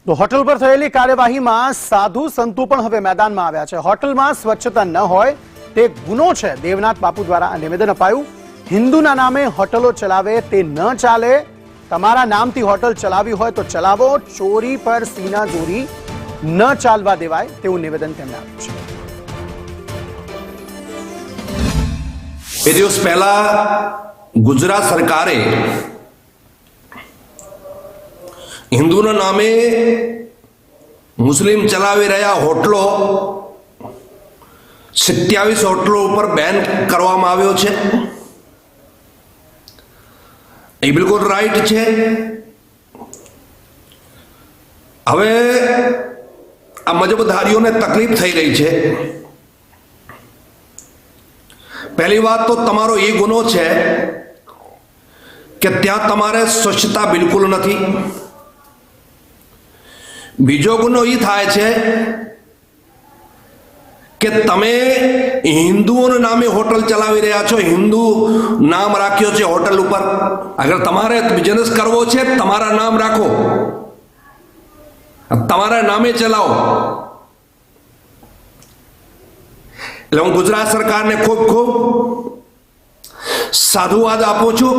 તો હોટલ પર થયેલી કાર્યવાહીમાં સાધુ સંતો પણ હવે મેદાનમાં આવ્યા છે। હોટલમાં સ્વચ્છતા ન હોય તે ગુનો છે। દેવનાથ બાપુ દ્વારા આ નિવેદન અપાયું। હિન્દુના નામે હોટલો ચલાવે તે ન ચાલે। તમારા નામથી હોટલ ચલાવી હોય તો ચલાવો, ચોરી પર સીના જોરી ન ચાલવા દેવાય તેવું નિવેદન તેમણે આપ્યું છે। બે દિવસ પહેલા ગુજરાત સરકારે હિન્દુના નામે મુસ્લિમ ચલાવી રહ્યા હોટલો 27 હોટલો ઉપર બેન કરવામાં આવ્યો છે। એ બિલકુલ રાઈટ છે। હવે આ મજબૂધારીઓને તકલીફ થઈ રહી છે। પહેલી વાત તો તમારો એ ગુનો છે કે ત્યાં તમારે સ્વચ્છતા બિલકુલ નથી। બીજો ગુનો એ થાય છે કે તમે હિન્દુઓના નામે હોટલ ચલાવી રહ્યા છો, હિન્દુ નામ રાખ્યો છે હોટલ ઉપર। અગર તમારે બિઝનેસ કરવો છે તમારા નામ રાખો, તમારા નામે ચલાવો। એટલે હું ગુજરાત સરકારને ખૂબ ખૂબ સાધુવાદ આપું છું।